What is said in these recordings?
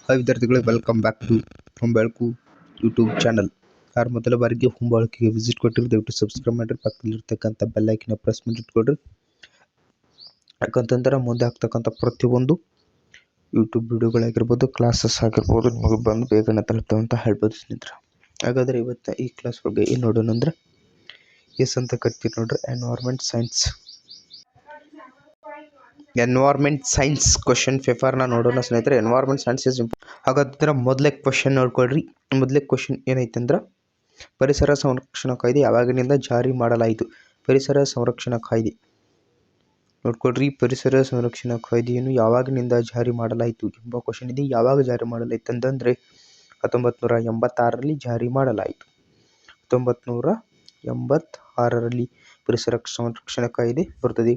Hi ವಿದ್ಯಾರ್ಥಿಗಳೇ, welcome back to Hombelaku YouTube channel. ಯಾರು ಮೊದಲ ಬಾರಿಗೆ ಹೊಂಬೆಳಕಿಗೆ ವಿಸಿಟ್ ಕೊಟ್ಟಿರಿ ದಯವಿಟ್ಟು ಸಬ್ಸ್ಕ್ರೈಬ್ ಮಾಡಿರಿ, ಪಕ್ಕದಲ್ಲಿರ್ತಕ್ಕಂಥ ಬೆಲ್ಲೈಕಿನ ಪ್ರೆಸ್ ಮಾಡಿ ಇಟ್ಕೊಡ್ರಿ. ಯಾಕಂತಂದ್ರೆ ಮುಂದೆ ಆಗ್ತಕ್ಕಂಥ ಪ್ರತಿಯೊಂದು ಯೂಟ್ಯೂಬ್ ವಿಡಿಯೋಗಳಾಗಿರ್ಬೋದು, ಕ್ಲಾಸಸ್ ಆಗಿರ್ಬೋದು, ನಿಮಗೆ ಬಂದು ಬೇಗನೆ ತಲುಪ್ತವೆ ಅಂತ ಹೇಳ್ಬೋದು ಸ್ನೇಹಿತರೆ. ಹಾಗಾದರೆ ಇವತ್ತು ಈ ಕ್ಲಾಸ್ ಬಗ್ಗೆ ಏನು ನೋಡೋಣ ಅಂದರೆ ಎಸ್ ಅಂತ ಕರಿತೀವಿ ನೋಡ್ರಿ, ಎನ್ವೈರ್ಮೆಂಟ್ ಸೈನ್ಸ್ ಕ್ವಶನ್ ಪೇಪರ್ನ ನೋಡೋಣ ಸ್ನೇಹಿತರೆ. ಎನ್ವೈರ್ಮೆಂಟ್ ಸೈನ್ಸ್ ಇಸ್ ಹಾಗಾದ್ರೆ ಮೊದಲೇ ಕ್ವಶನ್ ನೋಡ್ಕೊಳ್ರಿ. ಮೊದಲೇ ಕ್ವಶನ್ ಏನೈತೆ ಅಂದ್ರೆ, ಪರಿಸರ ಸಂರಕ್ಷಣಾ ಕಾಯ್ದೆ ಯಾವಾಗಿನಿಂದ ಜಾರಿ ಮಾಡಲಾಯಿತು? ಪರಿಸರ ಸಂರಕ್ಷಣಾ ಕಾಯ್ದೆ ನೋಡ್ಕೊಳ್ರಿ. ಪರಿಸರ ಸಂರಕ್ಷಣಾ ಕಾಯ್ದೆಯನ್ನು ಯಾವಾಗಿನಿಂದ ಜಾರಿ ಮಾಡಲಾಯಿತು ಎಂಬ ಕ್ವಶನ್ ಇದೆ. ಯಾವಾಗ ಜಾರಿ ಮಾಡಲಾಯಿತು ಅಂತಂದರೆ 1986ರಲ್ಲಿ ಜಾರಿ ಮಾಡಲಾಯಿತು. 1986ರಲ್ಲಿ ಪರಿಸರ ಸಂರಕ್ಷಣಾ ಕಾಯ್ದೆ ಬರ್ತದೆ.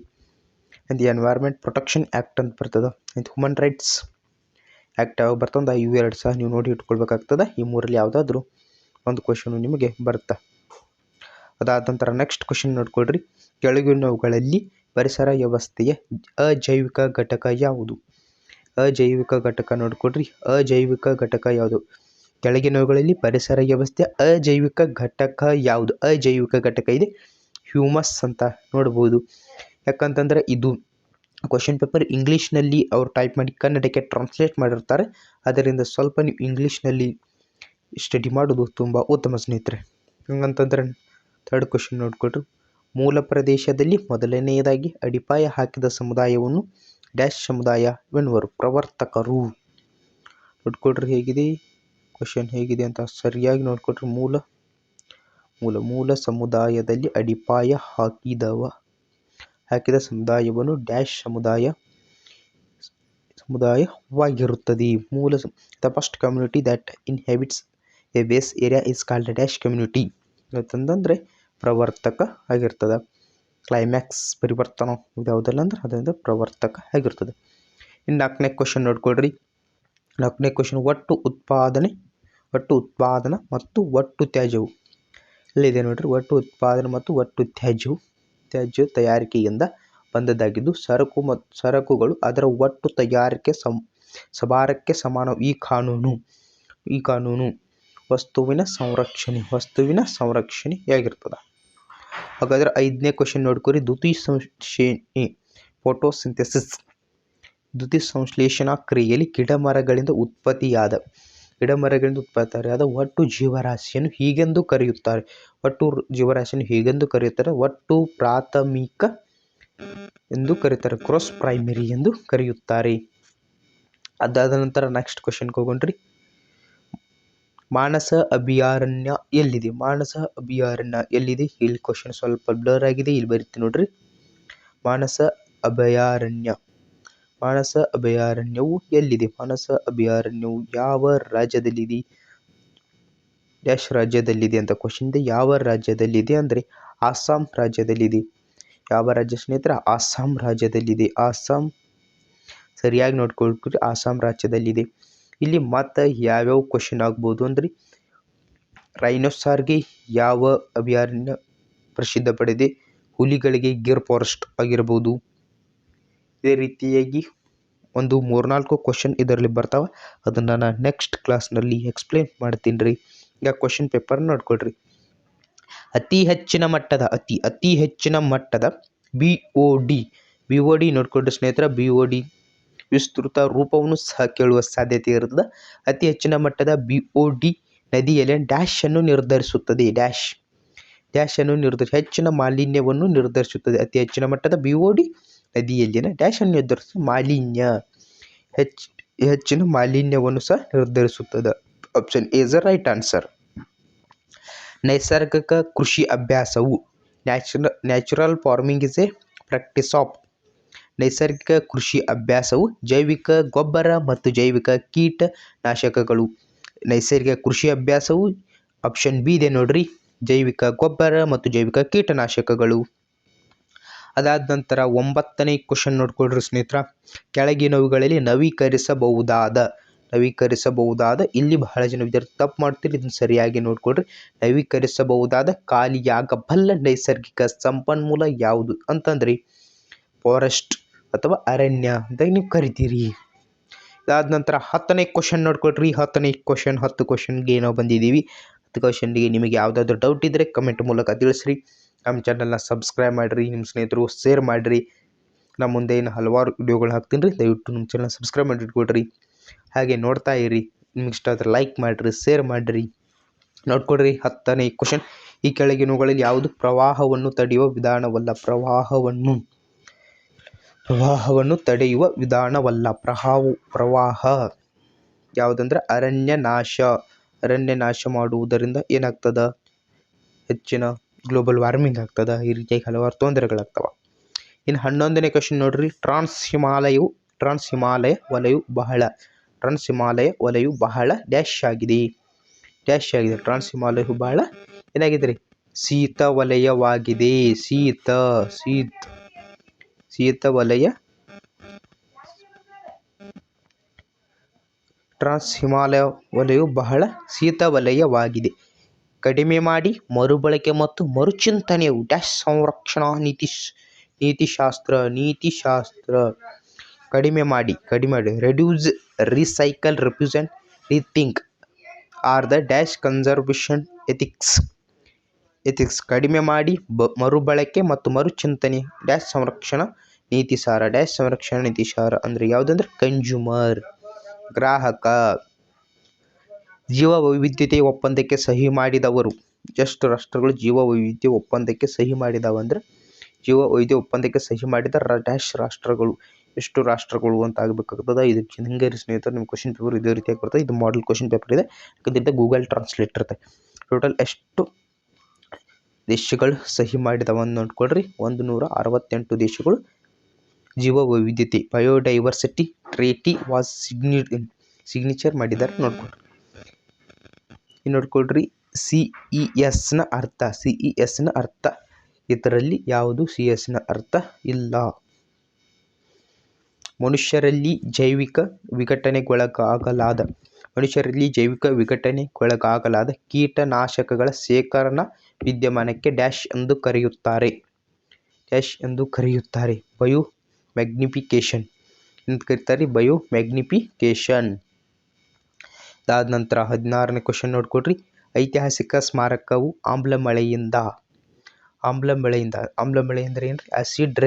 ದಿ ಎನ್ವೈರ್ಮೆಂಟ್ ಪ್ರೊಟೆಕ್ಷನ್ ಆ್ಯಕ್ಟ್ ಅಂತ ಬರ್ತದೆ. ಹ್ಯೂಮನ್ ರೈಟ್ಸ್ ಆ್ಯಕ್ಟ್ ಯಾವಾಗ ಬರ್ತದೆ ಇವು ಎರಡು ಸಹ ನೀವು ನೋಡಿ ಇಟ್ಕೊಳ್ಬೇಕಾಗ್ತದೆ. ಈ ಮೂರಲ್ಲಿ ಯಾವುದಾದ್ರೂ ಒಂದು ಕ್ವಶನು ನಿಮಗೆ ಬರುತ್ತೆ. ಅದಾದ ನಂತರ ನೆಕ್ಸ್ಟ್ ಕ್ವಶನ್ ನೋಡ್ಕೊಳ್ರಿ. ಕೆಳಗಿನವುಗಳಲ್ಲಿ ಪರಿಸರ ವ್ಯವಸ್ಥೆಯ ಅಜೈವಿಕ ಘಟಕ ಯಾವುದು? ಅಜೈವಿಕ ಘಟಕ ನೋಡ್ಕೊಳ್ರಿ. ಅಜೈವಿಕ ಘಟಕ ಯಾವುದು? ಕೆಳಗಿನವುಗಳಲ್ಲಿ ಪರಿಸರ ವ್ಯವಸ್ಥೆಯ ಅಜೈವಿಕ ಘಟಕ ಯಾವುದು? ಅಜೈವಿಕ ಘಟಕ ಇದೆ ಹ್ಯೂಮಸ್ ಅಂತ ನೋಡ್ಬೋದು. ಯಾಕಂತಂದರೆ ಇದು ಕ್ವಶನ್ ಪೇಪರ್ ಇಂಗ್ಲೀಷ್ನಲ್ಲಿ ಅವ್ರು ಟೈಪ್ ಮಾಡಿ ಕನ್ನಡಕ್ಕೆ ಟ್ರಾನ್ಸ್ಲೇಟ್ ಮಾಡಿರ್ತಾರೆ. ಅದರಿಂದ ಸ್ವಲ್ಪ ನೀವು ಇಂಗ್ಲೀಷ್ನಲ್ಲಿ ಸ್ಟಡಿ ಮಾಡೋದು ತುಂಬ ಉತ್ತಮ ಸ್ನೇಹಿತರೆ. ಹಂಗಂತಂದ್ರೆ ಥರ್ಡ್ ಕ್ವಶನ್ ನೋಡ್ಕೊಳ್ರಿ. ಮೂಲ ಪ್ರದೇಶದಲ್ಲಿ ಮೊದಲನೆಯದಾಗಿ ಅಡಿಪಾಯ ಹಾಕಿದ ಸಮುದಾಯವನ್ನು ಡ್ಯಾಶ್ ಸಮುದಾಯವೆನ್ನುವರು? ಪ್ರವರ್ತಕರು. ನೋಡ್ಕೊಳ್ರಿ ಹೇಗಿದೆ ಕ್ವಶನ್ ಹೇಗಿದೆ ಅಂತ ಸರಿಯಾಗಿ ನೋಡ್ಕೊಳ್ರಿ. ಮೂಲ ಸಮುದಾಯದಲ್ಲಿ ಅಡಿಪಾಯ ಹಾಕಿದ ಸಮುದಾಯವನ್ನು ಡ್ಯಾಶ್ ಸಮುದಾಯವಾಗಿರುತ್ತದೆ. The first community that inhabits a base area is called dash community ಅಂತಂದರೆ ಪ್ರವರ್ತಕ ಆಗಿರ್ತದೆ. ಕ್ಲೈಮ್ಯಾಕ್ಸ್ ಪರಿವರ್ತನ ಯಾವುದಲ್ಲ ಅಂದ್ರೆ ಅದರಿಂದ ಪ್ರವರ್ತಕ ಆಗಿರ್ತದೆ. ಇನ್ನು ನಾಲ್ಕನೇ ಕ್ವಶನ್ ನೋಡ್ಕೊಳ್ರಿ. ನಾಲ್ಕನೇ ಕ್ವಶನ್ ಒಟ್ಟು ಉತ್ಪಾದನಾ ಮತ್ತು ಒಟ್ಟು ತ್ಯಾಜ್ಯವು ಇಲ್ಲಿದೆ ನೋಡ್ರಿ. ಒಟ್ಟು ಉತ್ಪಾದನೆ ಮತ್ತು ಒಟ್ಟು ತ್ಯಾಜ್ಯ ತಯಾರಿಕೆಯಿಂದ ಬಂದದ್ದಾಗಿದ್ದು ಸರಕುಗಳು ಅದರ ಒಟ್ಟು ತಯಾರಿಕೆ ಸಭಾರಕ್ಕೆ ಸಮಾನ. ಈ ಕಾನೂನು ವಸ್ತುವಿನ ಸಂರಕ್ಷಣೆಯಾಗಿರ್ತದೆ. ಹಾಗಾದ್ರೆ ಐದನೇ ಕ್ವಶನ್ ನೋಡ್ಕೊರಿ. ದ್ಯುತಿ ಸಂಶ್ಲೇಷಣಾ ಕ್ರಿಯೆಯಲ್ಲಿ ಗಿಡಮರಗಳಿಂದ ಉತ್ಪತ್ತಿಯಾದ ಒಟ್ಟು ಜೀವರಾಶಿಯನ್ನು ಹೀಗೆಂದು ಕರೆಯುತ್ತಾರೆ? ಒಟ್ಟು ಪ್ರಾಥಮಿಕ ಎಂದು ಕರೀತಾರೆ. ಕ್ರಾಸ್ ಪ್ರೈಮರಿ ಎಂದು ಕರೆಯುತ್ತಾರೆ. ಅದಾದ ನಂತರ ನೆಕ್ಸ್ಟ್ ಕ್ವಶನ್ಗೆ ಹೋಗೋಣ್ರಿ. ಮಾನಸ ಅಭಯಾರಣ್ಯ ಎಲ್ಲಿದೆ? ಇಲ್ಲಿ ಕ್ವಶನ್ ಸ್ವಲ್ಪ ಬ್ಲರ್ ಆಗಿದೆ, ಇಲ್ಲಿ ಬರೀತೀನಿ ನೋಡ್ರಿ. ಮಾನಸ ಅಭಯಾರಣ್ಯವು ಎಲ್ಲಿದೆ? ಮಾನಸ ಅಭಯಾರಣ್ಯವು ಯಾವ ರಾಜ್ಯದಲ್ಲಿದೆ? ಡ್ಯಾಶ್ ರಾಜ್ಯದಲ್ಲಿದೆ ಅಂತ ಕ್ವಶನ್ ಇದೆ. ಯಾವ ರಾಜ್ಯದಲ್ಲಿದೆ ಅಂದರೆ ಅಸ್ಸಾಂ ರಾಜ್ಯದಲ್ಲಿದೆ. ಯಾವ ರಾಜ್ಯ ಸ್ನೇಹಿತರೆ? ಅಸ್ಸಾಂ ರಾಜ್ಯದಲ್ಲಿದೆ. ಅಸ್ಸಾಂ ಸರಿಯಾಗಿ ನೋಡ್ಕೊಳ್ರಿ. ಅಸ್ಸಾಂ ರಾಜ್ಯದಲ್ಲಿದೆ. ಇಲ್ಲಿ ಮತ್ತೆ ಯಾವ್ಯಾವ ಕ್ವಶನ್ ಆಗ್ಬೋದು ಅಂದ್ರೆ, ರೈನೋಸಾರ್ಗೆ ಯಾವ ಅಭಯಾರಣ್ಯ ಪ್ರಸಿದ್ಧ ಪಡೆದಿದೆ? ಹುಲಿಗಳಿಗೆ ಗಿರ್ ಫಾರೆಸ್ಟ್ ಆಗಿರ್ಬೋದು. ಇದೇ ರೀತಿಯಾಗಿ ಒಂದು 3-4 ಕ್ವಶನ್ ಇದರಲ್ಲಿ ಬರ್ತಾವೆ. ಅದನ್ನು ನಾನು ನೆಕ್ಸ್ಟ್ ಕ್ಲಾಸ್ನಲ್ಲಿ ಎಕ್ಸ್ಪ್ಲೇನ್ ಮಾಡ್ತೀನಿ ರೀ. ಈಗ ಕ್ವಶನ್ ಪೇಪರ್ ನೋಡ್ಕೊಳ್ರಿ. ಅತಿ ಹೆಚ್ಚಿನ ಮಟ್ಟದ BOD ನೋಡ್ಕೊಳ್ರಿ ಸ್ನೇಹಿತರೆ. BOD ವಿಸ್ತೃತ ರೂಪವನ್ನು ಸಹ ಕೇಳುವ ಸಾಧ್ಯತೆ ಇರುತ್ತದೆ. ಅತಿ ಹೆಚ್ಚಿನ ಮಟ್ಟದ BOD ನದಿಯಲ್ಲಿ ಡ್ಯಾಶ್ ಅನ್ನು ನಿರ್ಧರಿಸುತ್ತದೆ. ಹೆಚ್ಚಿನ ಮಾಲಿನ್ಯವನ್ನು ನಿರ್ಧರಿಸುತ್ತದೆ. ಅತಿ ಹೆಚ್ಚಿನ ಮಟ್ಟದ BOD ನದಿಯಲ್ಲಿನ ಡ್ಯಾಶ್ ಅನ್ನು ನಿರ್ಧರಿಸುತ್ತದೆ. ಮಾಲಿನ್ಯ ಹೆಚ್ಚಿನ ಮಾಲಿನ್ಯವನ್ನು ಸಹ ನಿರ್ಧರಿಸುತ್ತದೆ. Option A is the right answer. ನೈಸರ್ಗಿಕ ಕೃಷಿ ಅಭ್ಯಾಸವು natural farming is A practice of. ನೈಸರ್ಗಿಕ ಕೃಷಿ ಅಭ್ಯಾಸವು ಜೈವಿಕ ಗೊಬ್ಬರ ಮತ್ತು ಜೈವಿಕ ಕೀಟನಾಶಕಗಳು. ನೈಸರ್ಗಿಕ ಕೃಷಿ ಅಭ್ಯಾಸವು ಆಪ್ಷನ್ ಬಿ ಇದೆ ನೋಡ್ರಿ, ಜೈವಿಕ ಗೊಬ್ಬರ ಮತ್ತು ಜೈವಿಕ ಕೀಟನಾಶಕಗಳು. ಅದಾದ ನಂತರ 9ನೇ ಕ್ವಶನ್ ನೋಡ್ಕೊಳ್ರಿ ಸ್ನೇಹಿತರ. ಕೆಳಗಿನವುಗಳಲ್ಲಿ ನವೀಕರಿಸಬಹುದಾದ ಇಲ್ಲಿ ಬಹಳ ಜನ ವಿದ್ಯಾರ್ಥಿ ತಪ್ಪು ಮಾಡ್ತೀರಿ, ಇದನ್ನು ಸರಿಯಾಗಿ ನೋಡ್ಕೊಳ್ರಿ. ನವೀಕರಿಸಬಹುದಾದ ಖಾಲಿಯಾಗಬಲ್ಲ ನೈಸರ್ಗಿಕ ಸಂಪನ್ಮೂಲ ಯಾವುದು ಅಂತಂದ್ರೆ ಫಾರೆಸ್ಟ್ ಅಥವಾ ಅರಣ್ಯ ಅಂತ ನೀವು ಕರಿತೀರಿ. ಅದಾದ ನಂತರ 10ನೇ ಕ್ವಶನ್ ನೋಡ್ಕೊಳ್ರಿ. 10ನೇ ಕ್ವಶನ್ 10 ಕ್ವಶನ್ಗೆ ನಾವು ಬಂದಿದ್ದೀವಿ. 10 ಕ್ವಶನ್ಗೆ ನಿಮಗೆ ಯಾವುದಾದ್ರೂ ಡೌಟ್ ಇದ್ದರೆ ಕಮೆಂಟ್ ಮೂಲಕ ತಿಳಿಸ್ರಿ. ನಮ್ಮ ಚಾನಲ್ನ ಸಬ್ಸ್ಕ್ರೈಬ್ ಮಾಡಿರಿ, ನಿಮ್ಮ ಸ್ನೇಹಿತರು ಶೇರ್ ಮಾಡಿರಿ. ನಮ್ಮ ಮುಂದೆ ಇನ್ನು ಹಲವಾರು ವಿಡಿಯೋಗಳು ಹಾಕ್ತೀನಿ ರೀ. ದಯವಿಟ್ಟು ನಮ್ಮ ಚಾನಲ್ ಸಬ್ಸ್ಕ್ರೈಬ್ ಮಾಡಿ ಇಟ್ಕೊಳ್ರಿ. ಹಾಗೆ ನೋಡ್ತಾ ಇರಿ. ನಿಮ್ಗೆ ಇಷ್ಟ ಆದರೆ ಲೈಕ್ ಮಾಡಿರಿ, ಶೇರ್ ಮಾಡಿರಿ. ನೋಡ್ಕೊಡ್ರಿ 10ನೇ ಕ್ವಶನ್. ಈ ಕೆಳಗಿನವುಗಳಲ್ಲಿ ಯಾವುದು ಪ್ರವಾಹವನ್ನು ತಡೆಯುವ ವಿಧಾನವಲ್ಲ? ಪ್ರವಾಹವನ್ನು ತಡೆಯುವ ವಿಧಾನವಲ್ಲ. ಪ್ರವಾಹ ಯಾವುದಂದ್ರೆ ಅರಣ್ಯ ನಾಶ ಮಾಡುವುದರಿಂದ ಏನಾಗ್ತದ? ಹೆಚ್ಚಿನ ಗ್ಲೋಬಲ್ ವಾರ್ಮಿಂಗ್ ಆಗ್ತದ. ಈ ರೀತಿಯಾಗಿ ಹಲವಾರು ತೊಂದರೆಗಳಾಗ್ತವ. ಇನ್ನು 11ನೇ ಕ್ವಶನ್ ನೋಡ್ರಿ. ಟ್ರಾನ್ಸ್ ಹಿಮಾಲಯ ವಲಯವು ಬಹಳ ಡ್ಯಾಶ್ ಆಗಿದೆ. ಟ್ರಾನ್ಸ್ ಹಿಮಾಲಯವು ಬಹಳ ಏನಾಗಿದೆ ರೀ? ಶೀತ ವಲಯವಾಗಿದೆ. ಶೀತ ವಲಯ. ಟ್ರಾನ್ಸ್ ಹಿಮಾಲಯ ವಲಯವು ಬಹಳ ಶೀತ ವಲಯವಾಗಿದೆ. ಕಡಿಮೆ ಮಾಡಿ ಮರುಬಳಕೆ ಮತ್ತು ಮರುಚಿಂತನೆಯು ಡ್ಯಾಶ್ ಸಂರಕ್ಷಣಾ ನೀತಿಶಾಸ್ತ್ರ. ಕಡಿಮೆ ಮಾಡಿ reduce, recycle, refuse and rethink are the dash conservation ethics. ಕಡಿಮೆ ಮಾಡಿ ಮರುಬಳಕೆ ಮತ್ತು ಮರುಚಿಂತನೆ ಡ್ಯಾಶ್ ಸಂರಕ್ಷಣಾ ನೀತಿಸಾರ. ಡ್ಯಾಶ್ ಸಂರಕ್ಷಣಾ ನೀತಿಸಾರ ಅಂದರೆ ಯಾವುದಂದ್ರೆ ಕನ್ಸ್ಯೂಮರ್, ಗ್ರಾಹಕ. ಜೀವ ವೈವಿಧ್ಯತೆ ಒಪ್ಪಂದಕ್ಕೆ ಸಹಿ ಮಾಡಿದವರು ಎಷ್ಟು ರಾಷ್ಟ್ರಗಳು? ಜೀವ ವೈವಿಧ್ಯ ಒಪ್ಪಂದಕ್ಕೆ ಸಹಿ ಮಾಡಿದವಂದ್ರೆ ಒಪ್ಪಂದಕ್ಕೆ ಸಹಿ ಮಾಡಿದ ಡ್ಯಾಶ್ ರಾಷ್ಟ್ರಗಳು. ಎಷ್ಟು ರಾಷ್ಟ್ರಗಳು ಅಂತ ಆಗಬೇಕಾಗ್ತದೆ. ಇದು ಹಿಂಗೇರಿ ಸ್ನೇಹಿತರು, ನಿಮ್ಮ ಕ್ವಶನ್ ಪೇಪರ್ ಇದೇ ರೀತಿಯಾಗಿ ಬರ್ತದೆ. ಇದು ಮಾಡೆಲ್ ಕ್ವಶನ್ ಪೇಪರ್ ಇದೆ. ಯಾಕಂದ್ರೆ ಗೂಗಲ್ ಟ್ರಾನ್ಸ್ಲೇಟ್ ಇರುತ್ತೆ. ಟೋಟಲ್ ಎಷ್ಟು ದೇಶಗಳು ಸಹಿ ಮಾಡಿದವನ್ನು ನೋಡ್ಕೊಳ್ರಿ. 168 ದೇಶಗಳು ಜೀವ ವೈವಿಧ್ಯತೆ ಬಯೋಡೈವರ್ಸಿಟಿ ಟ್ರೀಟಿ ವಾಸ್ ಸಿಗ್ನೇಚರ್ ಮಾಡಿದ್ದಾರೆ. ನೋಡ್ಕೊಳ್ರಿ. CESನ ಅರ್ಥ ಇದರಲ್ಲಿ ಯಾವುದು CESನ ಅರ್ಥ ಇಲ್ಲ. ಮನುಷ್ಯರಲ್ಲಿ ಜೈವಿಕ ವಿಘಟನೆಗೊಳಗಾಗಲಾದ ಕೀಟನಾಶಕಗಳ ಶೇಖರಣಾ ವಿದ್ಯಮಾನಕ್ಕೆ ಡ್ಯಾಶ್ ಎಂದು ಕರೆಯುತ್ತಾರೆ. ಬಯೋ ಮ್ಯಾಗ್ನಿಫಿಕೇಶನ್ ಎಂದು ಕರೀತಾರೆ. Bio magnification. ಅದಾದ ನಂತರ 16ನೇ ಕ್ವಶನ್ ನೋಡ್ಕೊಡ್ರಿ. ಐತಿಹಾಸಿಕ ಸ್ಮಾರಕವು ಆಮ್ಲಮಳೆಯಿಂದ ಅಂದ್ರೆ ಏನ್ರಿ? ಆಸಿಡ್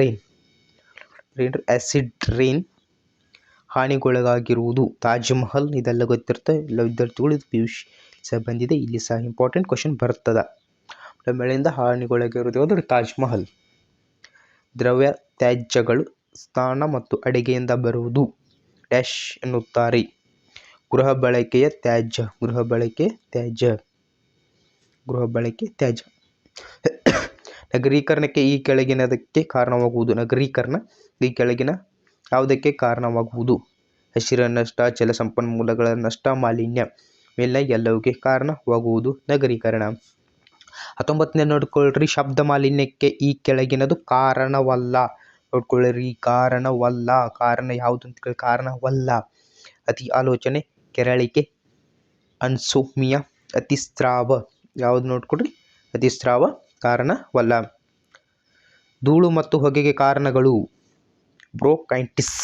ರೈನ್ ಹಾನಿಗೊಳಗಾಗಿರುವುದು. ತಾಜ್ ಮಹಲ್. ಇದೆಲ್ಲ ಗೊತ್ತಿರುತ್ತೆ ಎಲ್ಲ ವಿದ್ಯಾರ್ಥಿಗಳು. ಇದು PUC ಸಹ ಬಂದಿದೆ. ಇಲ್ಲಿ ಸಹ ಇಂಪಾರ್ಟೆಂಟ್ ಕ್ವಶನ್ ಬರ್ತದ. ಮಳೆಯಿಂದ ಹಾನಿಗೊಳಗಾಗಿರುವುದು ಯಾವುದು? ತಾಜ್ ಮಹಲ್. ದ್ರವ್ಯ ತ್ಯಾಜ್ಯಗಳು ಸ್ನಾನ ಮತ್ತು ಅಡಿಗೆಯಿಂದ ಬರುವುದು ಡ್ಯಾಶ್ ಎನ್ನುತ್ತಾರೆ. ಗೃಹ ಬಳಕೆಯ ತ್ಯಾಜ್ಯ. ನಗರೀಕರಣಕ್ಕೆ ಈ ಕೆಳಗಿನದಕ್ಕೆ ಕಾರಣವಾಗುವುದು. ಈ ಕೆಳಗಿನ ಯಾವುದಕ್ಕೆ ಕಾರಣವಾಗುವುದು? ಹಸಿರು ನಷ್ಟ, ಜಲಸಂಪನ್ಮೂಲಗಳ ನಷ್ಟ, ಮಾಲಿನ್ಯ, ಮೇಲ್ಮೈ ಎಲ್ಲವುಗೆ ಕಾರಣವಾಗುವುದು ನಗರೀಕರಣ. 19ನೇ ನೋಡ್ಕೊಳ್ರಿ. ಶಬ್ದ ಮಾಲಿನ್ಯಕ್ಕೆ ಈ ಕೆಳಗಿನದು ಕಾರಣವಲ್ಲ. ನೋಡ್ಕೊಳ್ಳ್ರಿ. ಕಾರಣ ಯಾವುದು ಅಂತ ಕೇಳಿ ಕಾರಣವಲ್ಲ. ಅತಿ ಆಲೋಚನೆ, ಕೆರಳಿಕೆ, ಅನ್ಸೋಮಿಯಾ, ಅತಿಸ್ರಾವ. ಯಾವುದು ನೋಡ್ಕೊಡ್ರಿ? ಅತಿಸ್ರಾವ ಕಾರಣವಲ್ಲ. ಧೂಳು ಮತ್ತು ಹೊಗೆಗೆ ಕಾರಣಗಳು. ಬ್ರೋಂಕೈಟಿಸ್.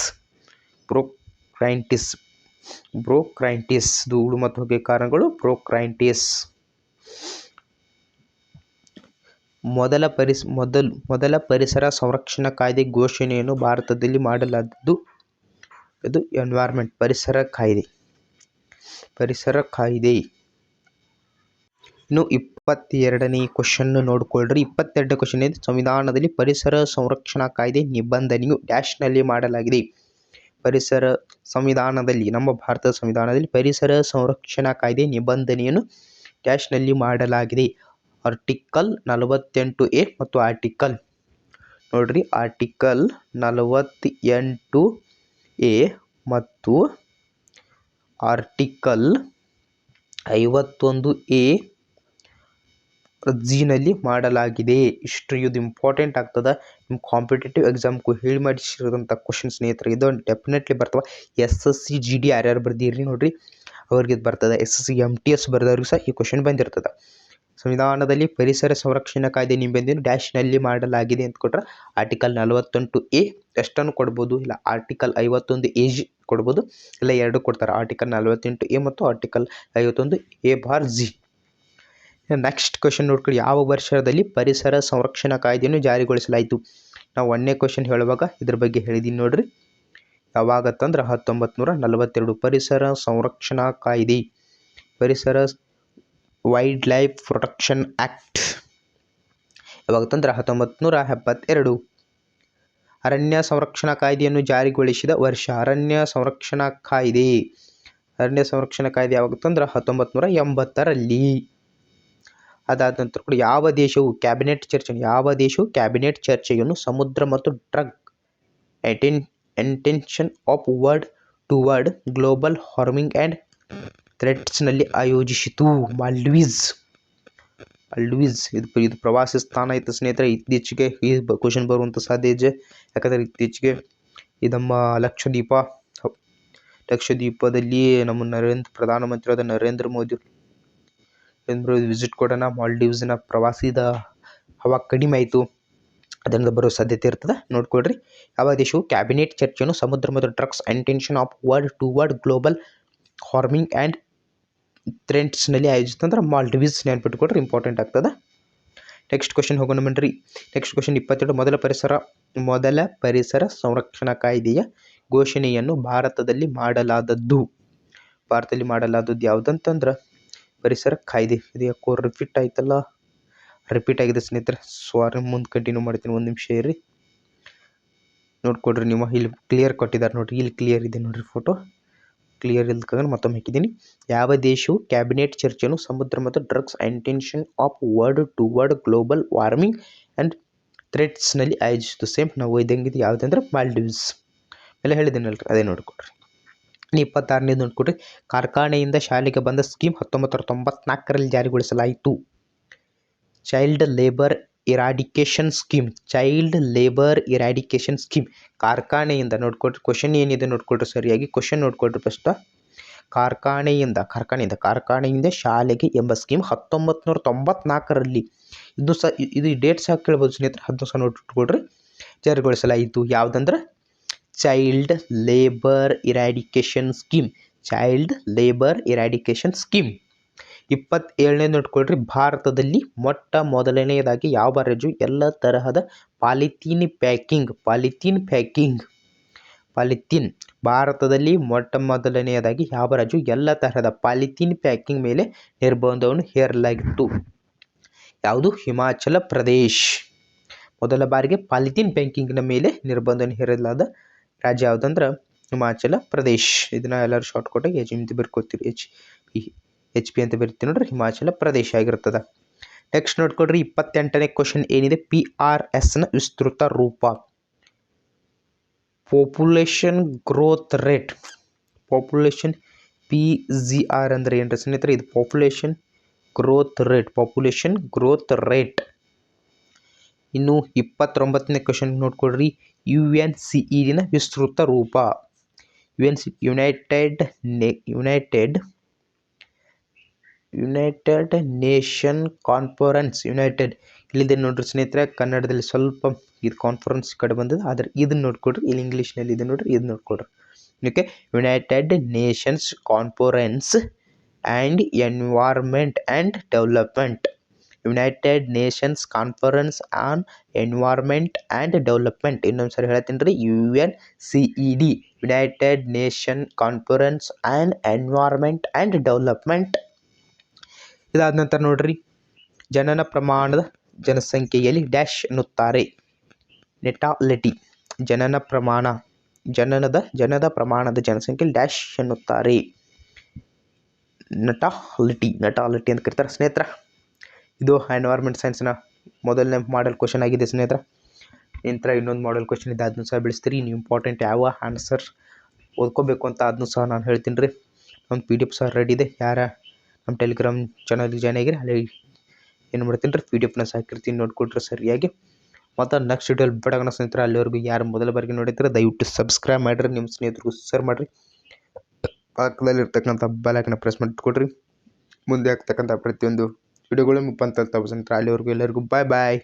ಧೂಳು ಮತ್ತು ಹೊಗೆ ಕಾರಣಗಳು ಬ್ರೋಂಕೈಟಿಸ್. ಮೊದಲ ಪರಿಸರ ಸಂರಕ್ಷಣಾ ಕಾಯ್ದೆ ಘೋಷಣೆಯನ್ನು ಭಾರತದಲ್ಲಿ ಮಾಡಲಾದದ್ದು. ಇದು ಎನ್ವೈರ್ಮೆಂಟ್ ಪರಿಸರ ಕಾಯ್ದೆ. ಇನ್ನು 22ನೇ ಕ್ವಶನ್ ನೋಡ್ಕೊಳ್ರಿ. 22ನೇ ಕ್ವಶನ್ ಇದೆ. ಸಂವಿಧಾನದಲ್ಲಿ ಪರಿಸರ ಸಂರಕ್ಷಣಾ ಕಾಯ್ದೆ ನಿಬಂಧನೆಯು ಡ್ಯಾಶ್ನಲ್ಲಿ ಮಾಡಲಾಗಿದೆ. ನಮ್ಮ ಭಾರತದ ಸಂವಿಧಾನದಲ್ಲಿ ಪರಿಸರ ಸಂರಕ್ಷಣಾ ಕಾಯ್ದೆ ನಿಬಂಧನೆಯನ್ನು ಡ್ಯಾಶ್ನಲ್ಲಿ ಮಾಡಲಾಗಿದೆ. ಆರ್ಟಿಕಲ್ 48A ಮತ್ತು ಆರ್ಟಿಕಲ್ 48A ಮತ್ತು ಆರ್ಟಿಕಲ್ 51A ನಲ್ಲಿ ಮಾಡಲಾಗಿದೆ. ಇಷ್ಟು ಇದು ಇಂಪಾರ್ಟೆಂಟ್ ಆಗ್ತದ. ನಿಮ್ಮ ಕಾಂಪಿಟೇಟಿವ್ ಎಕ್ಸಾಮ್ಗೂ ಹೇಳಿ ಮಾಡಿಸಿರೋಂಥ ಕ್ವಶನ್ ಸ್ನೇಹಿತರೆ. ಇದು ಡೆಫಿನೆಟ್ಲಿ ಬರ್ತವೆ. SSC GD ಯಾರ್ಯಾರು ಬರ್ದಿರಿ ನೋಡ್ರಿ ಅವ್ರಿಗೆ ಇದು ಬರ್ತದೆ. SSC MTS ಬರ್ದವ್ರಿಗೆ ಸಹ ಈ ಕ್ವಶನ್ ಬಂದಿರ್ತದೆ. ಸಂವಿಧಾನದಲ್ಲಿ ಪರಿಸರ ಸಂರಕ್ಷಣಾ ಕಾಯ್ದೆ ನಿಬಂಧನೆ ಡ್ಯಾಶ್ನಲ್ಲಿ ಮಾಡಲಾಗಿದೆ ಅಂತ ಕೊಟ್ಟರೆ ಆರ್ಟಿಕಲ್ 48A ಎಷ್ಟನ್ನು ಕೊಡ್ಬೋದು, ಇಲ್ಲ ಆರ್ಟಿಕಲ್ 51A ಕೊಡ್ಬೋದು, ಇಲ್ಲ ಎರಡು ಕೊಡ್ತಾರೆ, ಆರ್ಟಿಕಲ್ 48A ಮತ್ತು ಆರ್ಟಿಕಲ್ 51A(G). ನೆಕ್ಸ್ಟ್ ಕ್ವಶನ್ ನೋಡ್ಕೊಳ್ಳಿ, ಯಾವ ವರ್ಷದಲ್ಲಿ ಪರಿಸರ ಸಂರಕ್ಷಣಾ ಕಾಯ್ದೆಯನ್ನು ಜಾರಿಗೊಳಿಸಲಾಯಿತು? ನಾವು 1ನೇ ಕ್ವಶನ್ ಹೇಳುವಾಗ ಇದ್ರ ಬಗ್ಗೆ ಹೇಳಿದೀನಿ ನೋಡ್ರಿ. ಯಾವಾಗತ್ತಂದ್ರೆ 1942 ಪರಿಸರ ಸಂರಕ್ಷಣಾ ಕಾಯ್ದೆ, ಪರಿಸರ ವೈಲ್ಡ್ ಲೈಫ್ ಪ್ರೊಟೆಕ್ಷನ್ ಆಕ್ಟ್ ಯಾವಾಗತ್ತಂದ್ರೆ 1972. ಅರಣ್ಯ ಸಂರಕ್ಷಣಾ ಕಾಯ್ದೆಯನ್ನು ಜಾರಿಗೊಳಿಸಿದ ವರ್ಷ, ಅರಣ್ಯ ಸಂರಕ್ಷಣಾ ಕಾಯ್ದೆ ಯಾವಾಗತ್ತಂದ್ರೆ 1980ರಲ್ಲಿ. ಅದಾದ ನಂತರ ಕೂಡ ಯಾವ ದೇಶವು ಕ್ಯಾಬಿನೆಟ್ ಚರ್ಚೆಯನ್ನು ಸಮುದ್ರ ಮತ್ತು draw attention of world toward global warming and ಥ್ರೆಟ್ಸ್ನಲ್ಲಿ ಆಯೋಜಿಸಿತು? ಮಾಲ್ಡೀವ್ಸ್. ಇದು ಪ್ರವಾಸಿ ಸ್ಥಾನ ಇತ್ತು ಸ್ನೇಹಿತರೆ. ಇತ್ತೀಚೆಗೆ ಈ ಕ್ವಶನ್ ಬರುವಂಥ ಸಾಧ್ಯ ಇದೆ, ಯಾಕಂದರೆ ಇತ್ತೀಚೆಗೆ ನಮ್ಮ ಲಕ್ಷದ್ವೀಪದಲ್ಲಿ ನಮ್ಮ ಪ್ರಧಾನಮಂತ್ರಿಯಾದ ನರೇಂದ್ರ ಮೋದಿ ವಿಸಿಟ್ ಕೊಡೋಣ. ಮಾಲ್ಡೀವ್ಸ್ನ ಪ್ರವಾಸಿದ ಹವಾ ಕಡಿಮೆ ಆಯಿತು, ಅದರಿಂದ ಬರೋ ಸಾಧ್ಯತೆ ಇರ್ತದೆ. ನೋಡ್ಕೊಳ್ರಿ, ಯಾವ ದೇಶವು ಕ್ಯಾಬಿನೆಟ್ ಚರ್ಚೆಯನ್ನು ಸಮುದ್ರ ಮತ್ತು draw attention of world toward global warming and ಥ್ರೆಟ್ಸ್ನಲ್ಲಿ ಆಯೋಜಿಸಿತು ಅಂದ್ರೆ ಮಾಲ್ಡೀವ್ಸ್. ನೆನ್ಪಿಟ್ಕೊಡ್ರಿ, ಇಂಪಾರ್ಟೆಂಟ್ ಆಗ್ತದೆ. ನೆಕ್ಸ್ಟ್ ಕ್ವಶನ್ ಹೋಗೋಣ ಬನ್ರಿ. Next question 22. ಮೊದಲ ಪರಿಸರ ಸಂರಕ್ಷಣಾ ಕಾಯ್ದೆಯ ಘೋಷಣೆಯನ್ನು ಭಾರತದಲ್ಲಿ ಮಾಡಲಾದದ್ದು ಯಾವುದಂತಂದ್ರೆ ಪರಿಸರ ಕಾಯ್ದೆ. ಇದು ಯಾಕೋ ರಿಪೀಟ್ ಆಗಿದೆ ಸ್ನೇಹಿತರೆ. ಮುಂದೆ ಕಂಟಿನ್ಯೂ ಮಾಡ್ತೀನಿ, ಒಂದು ನಿಮಿಷ ಇರ್ರಿ. ನೋಡ್ಕೊಡ್ರಿ, ನೀವು ಇಲ್ಲಿ ಕ್ಲಿಯರ್ ಕೊಟ್ಟಿದ್ದಾರೆ ನೋಡ್ರಿ, ಇಲ್ಲಿ ಕ್ಲಿಯರ್ ಇದೆ ನೋಡ್ರಿ, ಫೋಟೋ ಕ್ಲಿಯರ್ ಇಲ್ಕಂದ್ರೆ ಮತ್ತೊಮ್ಮೆ ಹಾಕಿದ್ದೀನಿ. ಯಾವ ದೇಶವು ಕ್ಯಾಬಿನೆಟ್ ಚರ್ಚೆಯನ್ನು ಸಮುದ್ರ ಮತ್ತು draw attention of world toward global warming and ಥ್ರೆಟ್ಸ್ನಲ್ಲಿ ಆಯೋಜಿಸಿತು? ಸೇಮ್ ನಾವು ಇದ್ದಂಗಿದೆ, ಯಾವುದಂದ್ರೆ ಮಾಲ್ಡೀವ್ಸ್. ಎಲ್ಲ ಹೇಳಿದ್ದೀನಲ್ರಿ, ಅದೇ ನೋಡ್ಕೊಡ್ರಿ. 26ನೇದು ನೋಡ್ಕೊಡ್ರಿ, ಕಾರ್ಖಾನೆಯಿಂದ ಶಾಲೆಗೆ ಬಂದ ಸ್ಕೀಮ್ 1994ರಲ್ಲಿ ಜಾರಿಗೊಳಿಸಲಾಯಿತು. Child labour eradication scheme. ಕಾರ್ಖಾನೆಯಿಂದ ನೋಡ್ಕೊಡ್ರಿ, ಕ್ವಶನ್ ಏನಿದೆ ನೋಡ್ಕೊಡ್ರಿ, ಸರಿಯಾಗಿ ಕ್ವಶನ್ ನೋಡ್ಕೊಡ್ರಿ ಫಸ್ಟ್. ಕಾರ್ಖಾನೆಯಿಂದ ಶಾಲೆಗೆ ಎಂಬ ಸ್ಕೀಮ್ 1994ರಲ್ಲಿ, ಇದು ಡೇಟ್ ಸಹ ಕೇಳ್ಬೋದು ಸ್ನೇಹಿತರೆ, ಅದನ್ನು ಸಹ ನೋಡ್ಕೊಡ್ರಿ, ಜಾರಿಗೊಳಿಸಲಾಯಿತು. ಯಾವುದಂದ್ರೆ ಚೈಲ್ಡ್ ಲೇಬರ್ ಇರಾಡಿಕೇಶನ್ ಸ್ಕೀಮ್. 27ನೇ ನೋಡ್ಕೊಳ್ರಿ, ಭಾರತದಲ್ಲಿ ಮೊಟ್ಟ ಮೊದಲನೆಯದಾಗಿ ಯಾವ ರಾಜ್ಯವು ಎಲ್ಲ ತರಹದ ಭಾರತದಲ್ಲಿ ಮೊಟ್ಟ ಮೊದಲನೆಯದಾಗಿ ಯಾವ ರಾಜ್ಯವು ಎಲ್ಲ ತರಹದ ಪಾಲಿಥೀನ್ ಪ್ಯಾಕಿಂಗ್ ಮೇಲೆ ನಿರ್ಬಂಧವನ್ನು ಹೇರಲಾಗಿತ್ತು? ಯಾವುದು? ಹಿಮಾಚಲ ಪ್ರದೇಶ್. ಮೊದಲ ಬಾರಿಗೆ ಪಾಲಿಥೀನ್ ಪ್ಯಾಕಿಂಗ್ನ ಮೇಲೆ ನಿರ್ಬಂಧವನ್ನು ಹೇರಲಾದ ರಾಜ್ಯ ಯಾವುದಂದ್ರೆ ಹಿಮಾಚಲ ಪ್ರದೇಶ್. ಇದನ್ನ ಎಲ್ಲರೂ ಶಾರ್ಟ್ ಕೊಟ್ಟಾಗಿ ಅಂತ ಬರ್ಕೋತೀರಿ, HP ಅಂತ ಬರೀತೀವಿ ನೋಡ್ರಿ, ಹಿಮಾಚಲ ಪ್ರದೇಶ ಆಗಿರ್ತದೆ. ನೆಕ್ಸ್ಟ್ ನೋಡ್ಕೊಡ್ರಿ, 28ನೇ ಕ್ವಶನ್ ಏನಿದೆ, PRSನ ವಿಸ್ತೃತ ರೂಪ. Population growth rate. PGR ಅಂದ್ರೆ ಏನ್ರಿ ಸ್ನೇಹಿತರೆ? ಇದು ಪಾಪ್ಯುಲೇಷನ್ ಗ್ರೋತ್ ರೇಟ್. ಇನ್ನು 29ನೇ ಕ್ವಶನ್ ನೋಡ್ಕೊಡ್ರಿ, UNCED ನ ವಿಸ್ತೃತ ರೂಪ. United Nation conference. ಇಲ್ಲಿದೆ ನೋಡ್ರಿ ಸ್ನೇಹಿತರೆ, ಕನ್ನಡದಲ್ಲಿ ಸ್ವಲ್ಪ ಇದು ಕಾನ್ಫರೆನ್ಸ್ ಕಡೆ ಬಂದದ, ಆದರೆ ಇದನ್ನ ನೋಡ್ಕೊಡ್ರಿ, ಇಲ್ಲಿ ಇಂಗ್ಲೀಷ್ನಲ್ಲಿ ಇದೆ ನೋಡ್ರಿ, ಇದು ನೋಡ್ಕೊಡ್ರಿ. Okay, United Nations conference and environment and development. United Nations conference on environment and development. ಇನ್ನೊಂದು ಸರಿ ಹೇಳ್ತೀನಿ ರೀ, UNCED, United Nation conference on environment and development. ಇದಾದ ನಂತರ ನೋಡ್ರಿ, ಜನನ ಪ್ರಮಾಣದ ಜನಸಂಖ್ಯೆಯಲ್ಲಿ ಡ್ಯಾಶ್ ಎನ್ನುತ್ತಾರೆ? ನೆಟಾಲಿಟಿ. ಜನನದ ಪ್ರಮಾಣದ ಜನಸಂಖ್ಯೆಯಲ್ಲಿ ಡ್ಯಾಶ್ ಎನ್ನುತ್ತಾರೆ? ನಟಾಲಿಟಿ ಅಂತ ಕರೀತಾರೆ ಸ್ನೇಹಿತರ. ಇದು ಎನ್ವೈರ್ಮೆಂಟ್ ಸೈನ್ಸ್ನ ಮೊದಲನೇ ಮಾಡೆಲ್ ಕ್ವಶನ್ ಆಗಿದೆ ಸ್ನೇಹಿತರ. ನಂತರ ಇನ್ನೊಂದು ಮಾಡೆಲ್ ಕ್ವಶನ್ ಇದೆ, ಅದನ್ನು ಸಹ ಬಿಡಿಸ್ತೀರಿ. ನೀವು ಇಂಪಾರ್ಟೆಂಟ್ ಯಾವ ಆನ್ಸರ್ ಓದ್ಕೋಬೇಕು ಅಂತ ಅದನ್ನು ಸಹ ನಾನು ಹೇಳ್ತೀನಿ ರೀ. ಒಂದು PDF ಸಹ ರೆಡಿ ಇದೆ, ಯಾರ ನಮ್ಮ ಟೆಲಿಗ್ರಾಮ್ ಚಾನಲ್ಗೆ ಜಾಯ್ನ್ ಆಗಿರಿ, ಅಲ್ಲಿ ಏನು ಮಾಡ್ತೀನಿ ರೀ, PDF ಸಹ ಹಾಕಿರ್ತೀನಿ, ನೋಡ್ಕೊಟ್ರೆ ಸರಿಯಾಗಿ. ಮತ್ತು ನೆಕ್ಸ್ಟ್ ವಿಡಿಯೋಲಿ ಬಿಡೋಣ ಸ್ನೇಹಿತರೆ. ಅಲ್ಲಿವರೆಗೂ ಯಾರು ಮೊದಲ ಬಾರಿಗೆ ನೋಡಿದ್ರೆ ದಯವಿಟ್ಟು ಸಬ್ಸ್ಕ್ರೈಬ್ ಮಾಡಿರಿ, ನಿಮ್ಮ ಸ್ನೇಹಿತರಿಗೂ ಶೇರ್ ಮಾಡಿರಿ, ಪಕ್ಕದಲ್ಲಿರ್ತಕ್ಕಂಥ ಬೆಲ್ ಐಕಾನ್ ಪ್ರೆಸ್ ಮಾಡಿಟ್ಕೊಡ್ರಿ. ಮುಂದೆ ಆಗ್ತಕ್ಕಂಥ ಪ್ರತಿಯೊಂದು ವಿಡಿಯೋಗಳು ಮುಪ್ಪಂತ ಅಲ್ಲಿವರೆಗೂ ಎಲ್ಲರಿಗೂ ಬಾಯ್ ಬಾಯ್.